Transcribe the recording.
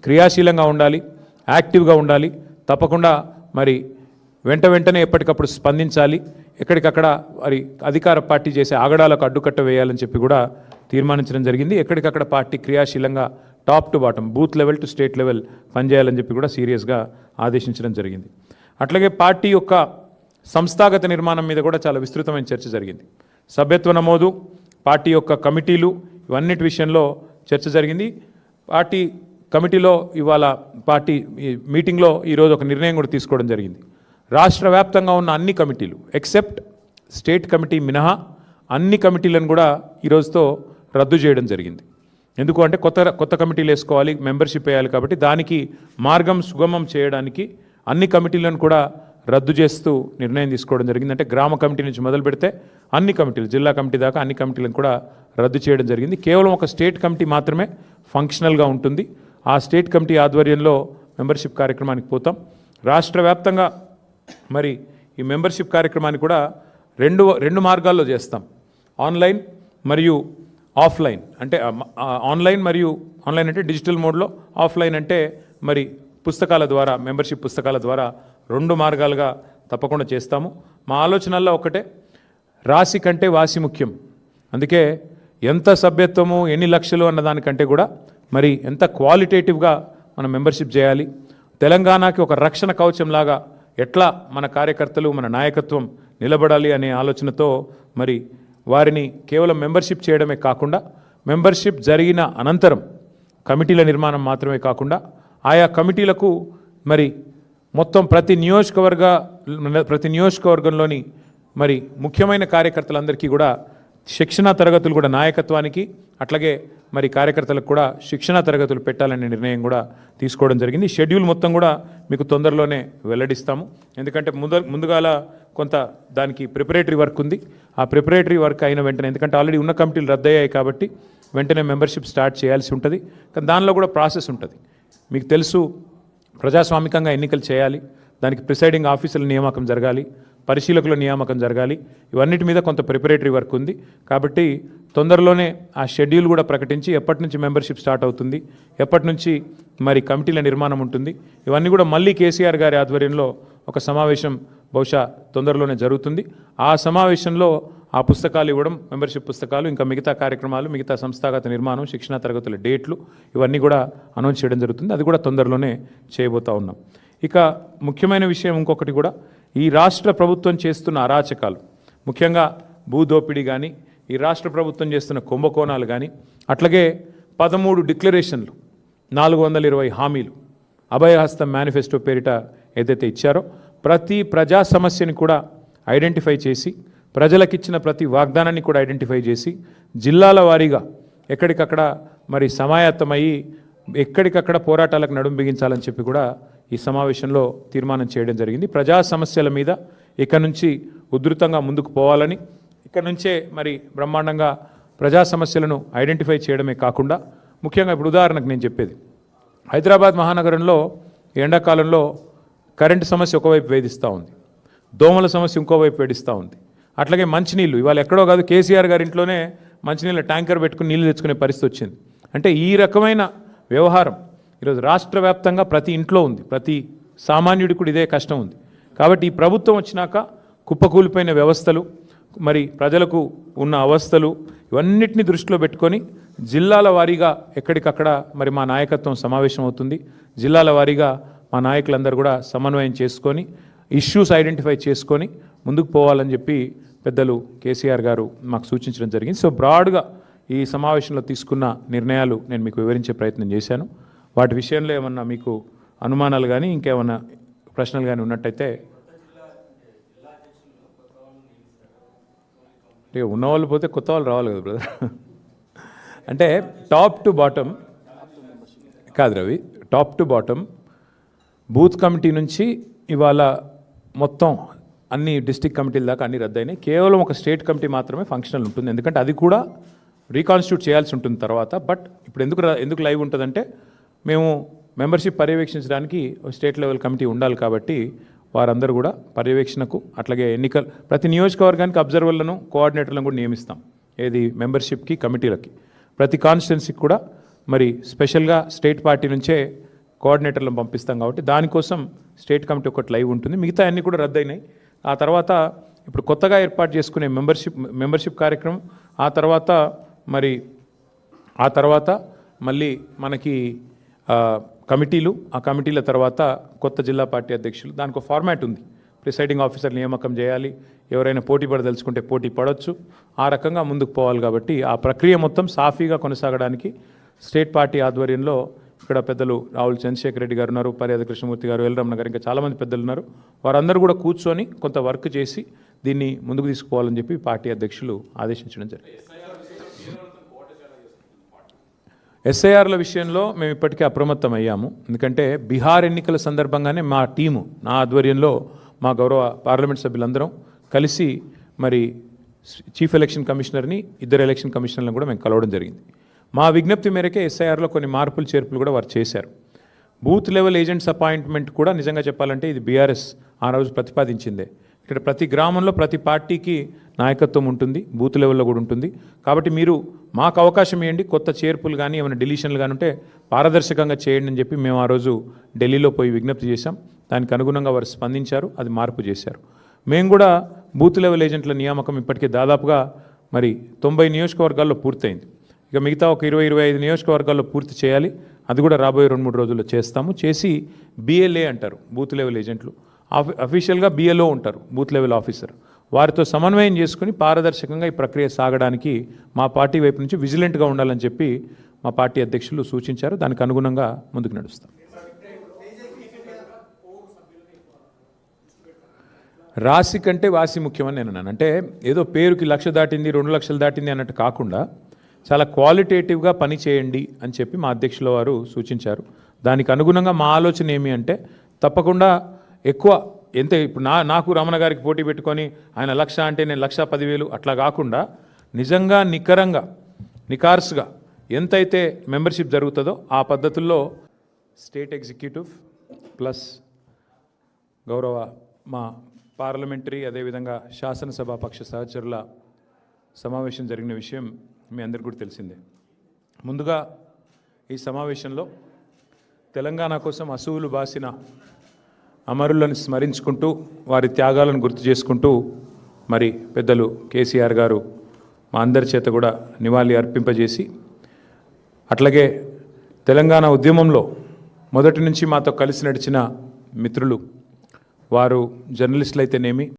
క్రియాశీలంగా ఉండాలి, యాక్టివ్గా ఉండాలి, తప్పకుండా మరి వెంటనే ఎప్పటికప్పుడు స్పందించాలి, ఎక్కడికక్కడ మరి అధికార పార్టీ చేసే ఆగడాలకు అడ్డుకట్ట వేయాలని చెప్పి కూడా తీర్మానించడం జరిగింది. ఎక్కడికక్కడ పార్టీ క్రియాశీలంగా top to bottom, booth level to state level పనిచేయాలని చెప్పి కూడా సీరియస్గా ఆదేశించడం జరిగింది. అట్లాగే పార్టీ యొక్క సంస్థాగత నిర్మాణం మీద కూడా చాలా విస్తృతమైన చర్చ జరిగింది. సభ్యత్వ నమోదు, పార్టీ యొక్క కమిటీలు, ఇవన్నిటి విషయంలో చర్చ జరిగింది. పార్టీ కమిటీలో ఇవాళ పార్టీ మీటింగ్లో ఈరోజు ఒక నిర్ణయం కూడా తీసుకోవడం జరిగింది. రాష్ట్ర వ్యాప్తంగా ఉన్న అన్ని కమిటీలు ఎక్సెప్ట్ స్టేట్ కమిటీ మినహా అన్ని కమిటీలను కూడా ఈరోజుతో రద్దు చేయడం జరిగింది. ఎందుకు అంటే కొత్త కమిటీలు వేసుకోవాలి, మెంబర్షిప్ వేయాలి, కాబట్టి దానికి మార్గం సుగమం చేయడానికి అన్ని కమిటీలను కూడా రద్దు చేస్తూ నిర్ణయం తీసుకోవడం జరిగింది. అంటే గ్రామ కమిటీ నుంచి మొదలు పెడితే అన్ని కమిటీలు, జిల్లా కమిటీ దాకా అన్ని కమిటీలను కూడా రద్దు చేయడం జరిగింది. కేవలం ఒక స్టేట్ కమిటీ మాత్రమే ఫంక్షనల్గా ఉంటుంది. ఆ స్టేట్ కమిటీ ఆధ్వర్యంలో మెంబర్షిప్ కార్యక్రమానికి పోతాం. రాష్ట్ర వ్యాప్తంగా మరి ఈ మెంబర్షిప్ కార్యక్రమాన్ని కూడా రెండు మార్గాల్లో చేస్తాం. ఆన్లైన్ మరియు ఆఫ్లైన్. అంటే ఆన్లైన్ అంటే డిజిటల్ మోడ్లో, ఆఫ్లైన్ అంటే మరి పుస్తకాల ద్వారా, మెంబర్షిప్ పుస్తకాల ద్వారా 2 మార్గాలుగా తప్పకుండా చేస్తాము. మా ఆలోచనల్లో ఒకటే, రాశి కంటే వాసి ముఖ్యం. అందుకే ఎంత సభ్యత్వము, ఎన్ని లక్షలు అన్నదానికంటే కూడా మరి ఎంత క్వాలిటేటివ్గా మనం మెంబర్షిప్ చేయాలి, తెలంగాణకి ఒక రక్షణ కవచంలాగా ఎట్లా మన కార్యకర్తలు, మన నాయకత్వం నిలబడాలి అనే ఆలోచనతో మరి వారిని కేవలం మెంబర్షిప్ చేయడమే కాకుండా, మెంబర్షిప్ జరిగిన అనంతరం కమిటీల నిర్మాణం మాత్రమే కాకుండా ఆయా కమిటీలకు మరి మొత్తం ప్రతి నియోజకవర్గంలోని మరి ముఖ్యమైన కార్యకర్తలందరికీ కూడా శిక్షణా తరగతులు కూడా, నాయకత్వానికి అట్లాగే మరి కార్యకర్తలకు కూడా శిక్షణా తరగతులు పెట్టాలనే నిర్ణయం కూడా తీసుకోవడం జరిగింది. షెడ్యూల్ మొత్తం కూడా మీకు తొందరలోనే వెల్లడిస్తాము. ఎందుకంటే ముందుగాల కొంత దానికి ప్రిపరేటరీ వర్క్ ఉంది. ఆ ప్రిపరేటరీ వర్క్ అయిన వెంటనే, ఎందుకంటే ఆల్రెడీ ఉన్న కమిటీలు రద్దయ్యాయి కాబట్టి వెంటనే మెంబర్షిప్ స్టార్ట్ చేయాల్సి ఉంటుంది. కానీ దానిలో కూడా ప్రాసెస్ ఉంటుంది. మీకు తెలుసు, ప్రజాస్వామికంగా ఎన్నికలు చేయాలి, దానికి ప్రిసైడింగ్ ఆఫీసర్ల నియామకం జరగాలి, పరిశీలకుల నియామకం జరగాలి, ఇవన్నిటి మీద కొంత ప్రిపరేటరీ వర్క్ ఉంది. కాబట్టి తొందరలోనే ఆ షెడ్యూల్ కూడా ప్రకటించి ఎప్పటి నుంచి మెంబర్షిప్ స్టార్ట్ అవుతుంది, ఎప్పటి నుంచి మరి కమిటీల నిర్మాణం ఉంటుంది, ఇవన్నీ కూడా మళ్ళీ కేసీఆర్ గారి ఆధ్వర్యంలో ఒక సమావేశం బహుశా తొందరలోనే జరుగుతుంది. ఆ సమావేశంలో ఆ పుస్తకాలు ఇవ్వడం, మెంబర్షిప్ పుస్తకాలు, ఇంకా మిగతా కార్యక్రమాలు, మిగతా సంస్థాగత నిర్మాణం, శిక్షణా తరగతుల డేట్లు, ఇవన్నీ కూడా అనౌన్స్ చేయడం జరుగుతుంది. అది కూడా తొందరలోనే చేయబోతూ ఉన్నాం. ఇక ముఖ్యమైన విషయం ఇంకొకటి కూడా, ఈ రాష్ట్ర ప్రభుత్వం చేస్తున్న అరాచకాలు, ముఖ్యంగా భూదోపిడీ కానీ, ఈ రాష్ట్ర ప్రభుత్వం చేస్తున్న కుంభకోణాలు కానీ, అట్లాగే 13 డిక్లరేషన్లు, 420 హామీలు, అభయహస్తం మేనిఫెస్టో పేరిట ఏదైతే ఇచ్చారో ప్రతి ప్రజా సమస్యని కూడా ఐడెంటిఫై చేసి, ప్రజలకిచ్చిన ప్రతి వాగ్దానాన్ని కూడా ఐడెంటిఫై చేసి, జిల్లాల వారీగా ఎక్కడికక్కడ మరి సమాయత్తమయ్యి ఎక్కడికక్కడ పోరాటాలకు నడుం బిగించాలని చెప్పి కూడా ఈ సమావేశంలో తీర్మానం చేయడం జరిగింది. ప్రజా సమస్యల మీద ఇక నుంచి ఉధృతంగా ముందుకు పోవాలని, ఇక నుంచే మరి బ్రహ్మాండంగా ప్రజా సమస్యలను ఐడెంటిఫై చేయడమే కాకుండా, ముఖ్యంగా ఇప్పుడు ఉదాహరణకు నేను చెప్పేది, హైదరాబాద్ మహానగరంలో ఎండాకాలంలో కరెంటు సమస్య ఒకవైపు వేధిస్తూ ఉంది, దోమల సమస్య ఇంకోవైపు వేధిస్తూ ఉంది. అట్లాగే మంచినీళ్ళు, ఇవాళ ఎక్కడో కాదు, కేసీఆర్ గారి ఇంట్లోనే మంచినీళ్ళ ట్యాంకర్ పెట్టుకుని నీళ్ళు తెచ్చుకునే పరిస్థితి వచ్చింది. అంటే ఈ రకమైన వ్యవహారం ఈరోజు రాష్ట్ర వ్యాప్తంగా ప్రతి ఇంట్లో ఉంది, ప్రతి సామాన్యుడికి కూడా ఇదే కష్టం ఉంది. కాబట్టి ఈ ప్రభుత్వం వచ్చినాక కుప్పకూలిపోయిన వ్యవస్థలు, మరి ప్రజలకు ఉన్న అవస్థలు, ఇవన్నిటిని దృష్టిలో పెట్టుకొని జిల్లాల వారీగా ఎక్కడికక్కడ మరి మా నాయకత్వం సమావేశం అవుతుంది. జిల్లాల వారీగా మా నాయకులందరూ కూడా సమన్వయం చేసుకొని, ఇష్యూస్ ఐడెంటిఫై చేసుకొని ముందుకు పోవాలని చెప్పి పెద్దలు కేసీఆర్ గారు మాకు సూచించడం జరిగింది. సో బ్రాడ్గా ఈ సమావేశంలో తీసుకున్న నిర్ణయాలు నేను మీకు వివరించే ప్రయత్నం చేశాను. వాటి విషయంలో ఏమన్నా మీకు అనుమానాలు కానీ ఇంకేమన్నా ప్రశ్నలు కానీ ఉన్నట్టయితే, ఉన్నవాళ్ళు పోతే కొత్త వాళ్ళు రావాలి కదా బ్రదర్. అంటే టాప్ టు బాటమ్ కాదు Ravi, top to bottom booth committee నుంచి ఇవాళ మొత్తం అన్ని డిస్ట్రిక్ట్ కమిటీల దాకా అన్ని రద్దయినాయి. కేవలం ఒక స్టేట్ కమిటీ మాత్రమే ఫంక్షనల్ ఉంటుంది. ఎందుకంటే అది కూడా రీకాన్స్టిట్యూట్ చేయాల్సి ఉంటుంది తర్వాత. బట్ ఇప్పుడు ఎందుకు లైవ్ ఉంటుందంటే, మేము మెంబర్షిప్ పర్యవేక్షించడానికి స్టేట్ లెవెల్ కమిటీ ఉండాలి కాబట్టి వారందరూ కూడా పర్యవేక్షణకు, అట్లాగే ఎన్నికలు ప్రతి నియోజకవర్గానికి అబ్జర్వర్లను, కోఆర్డినేటర్లను కూడా నియమిస్తాం. ఏది మెంబర్షిప్కి, కమిటీలకి. ప్రతి కాన్స్టిట్యున్సీకి కూడా మరి స్పెషల్గా స్టేట్ పార్టీ నుంచే కోఆర్డినేటర్లను పంపిస్తాం కాబట్టి దానికోసం స్టేట్ కమిటీ ఒకటి లైవ్ ఉంటుంది. మిగతా అన్నీ కూడా రద్దయినాయి. ఆ తర్వాత ఇప్పుడు కొత్తగా ఏర్పాటు చేసుకునే మెంబర్షిప్ కార్యక్రమం, ఆ తర్వాత మళ్ళీ మనకి కమిటీలు, ఆ కమిటీల తర్వాత కొత్త జిల్లా పార్టీ అధ్యక్షులు, దానికి ఒక ఫార్మాట్ ఉంది. ప్రిసైడింగ్ ఆఫీసర్ నియామకం చేయాలి, ఎవరైనా పోటీ పడదలుచుకుంటే పోటీ పడవచ్చు, ఆ రకంగా ముందుకు పోవాలి. కాబట్టి ఆ ప్రక్రియ మొత్తం సాఫీగా కొనసాగడానికి స్టేట్ పార్టీ ఆధ్వర్యంలో ఇక్కడ పెద్దలు రావుల చంద్రశేఖర్ రెడ్డి గారు ఉన్నారు, పర్యాద కృష్ణమూర్తి గారు, ఎల్ రమణ గారు, ఇంకా చాలామంది పెద్దలు ఉన్నారు. వారందరూ కూడా కూర్చొని కొంత వర్క్ చేసి దీన్ని ముందుకు తీసుకుపోవాలని చెప్పి పార్టీ అధ్యక్షులు ఆదేశించడం జరిగింది. ఎస్ఐఆర్ల విషయంలో మేము ఇప్పటికే అప్రమత్తం అయ్యాము. ఎందుకంటే బీహార్ ఎన్నికల సందర్భంగానే మా టీము, నా ఆధ్వర్యంలో మా గౌరవ పార్లమెంట్ సభ్యులందరం కలిసి మరి చీఫ్ ఎలక్షన్ కమిషనర్ని, 2 ఎలక్షన్ కమిషనర్లను కూడా మేము కలవడం జరిగింది. మా విజ్ఞప్తి మేరకే ఎస్ఐఆర్లో కొన్ని మార్పులు చేర్పులు కూడా వారు చేశారు. బూత్ లెవెల్ ఏజెంట్స్ అపాయింట్మెంట్ కూడా నిజంగా చెప్పాలంటే ఇది బీఆర్ఎస్ ఆ రోజు ప్రతిపాదించిందే. ఇక్కడ ప్రతి గ్రామంలో ప్రతి పార్టీకి నాయకత్వం ఉంటుంది, బూత్ లెవెల్లో కూడా ఉంటుంది. కాబట్టి మీరు మాకు అవకాశం ఇవ్వండి, కొత్త చేర్పులు కానీ ఏమైనా డిలీషన్లు కానీ ఉంటే పారదర్శకంగా చేయండి అని చెప్పి మేము ఆ రోజు ఢిల్లీలో పోయి విజ్ఞప్తి చేశాం. దానికి అనుగుణంగా వారు స్పందించారు, అది మార్పు చేశారు. మేము కూడా బూత్ లెవెల్ ఏజెంట్ల నియామకం ఇప్పటికే దాదాపుగా మరి 90 నియోజకవర్గాల్లో పూర్తయింది. ఇక మిగతా ఒక 20-25 నియోజకవర్గాల్లో పూర్తి చేయాలి. అది కూడా రాబోయే 2-3 రోజుల్లో చేస్తాము. చేసి BLA అంటారు బూత్ లెవెల్ ఏజెంట్లు, అఫీషియల్గా BLO ఉంటారు బూత్ లెవెల్ ఆఫీసర్. వారితో సమన్వయం చేసుకుని పారదర్శకంగా ఈ ప్రక్రియ సాగడానికి మా పార్టీ వైపు నుంచి విజిలెంట్గా ఉండాలని చెప్పి మా పార్టీ అధ్యక్షులు సూచించారు. దానికి అనుగుణంగా ముందుకు నడుస్తాం. రాశి కంటే వాసి ముఖ్యమని నేను అన్నాను. అంటే ఏదో పేరుకి 1,00,000 దాటింది, 2 లక్షలు దాటింది అన్నట్టు కాకుండా చాలా క్వాలిటేటివ్గా పని చేయండి అని చెప్పి మా అధ్యక్షుల వారు సూచించారు. దానికి అనుగుణంగా మా ఆలోచన ఏమి అంటే తప్పకుండా ఎక్కువ ఎంత ఇప్పుడు నాకు రమణ గారికి పోటీ పెట్టుకొని ఆయన 1,00,000 అంటే నేను 1,10,000 అట్లా కాకుండా నిజంగా నికార్స్గా ఎంతైతే మెంబర్షిప్ జరుగుతుందో ఆ పద్ధతుల్లో స్టేట్ ఎగ్జిక్యూటివ్ ప్లస్ గౌరవ మా పార్లమెంటరీ అదేవిధంగా శాసనసభా పక్ష సహచరుల సమావేశం జరిగిన విషయం మీ అందరికీ కూడా తెలిసిందే. ముందుగా ఈ సమావేశంలో తెలంగాణ కోసం అసువులు బాసిన అమరులను స్మరించుకుంటూ వారి త్యాగాలను గుర్తు చేసుకుంటూ మరి పెద్దలు కేసీఆర్ గారు మా అందరి చేత కూడా నివాళి అర్పింపజేసి, అట్లాగే తెలంగాణ ఉద్యమంలో మొదటి నుంచి మాతో కలిసి నడిచిన మిత్రులు, వారు జర్నలిస్టులు అయితేనేమి,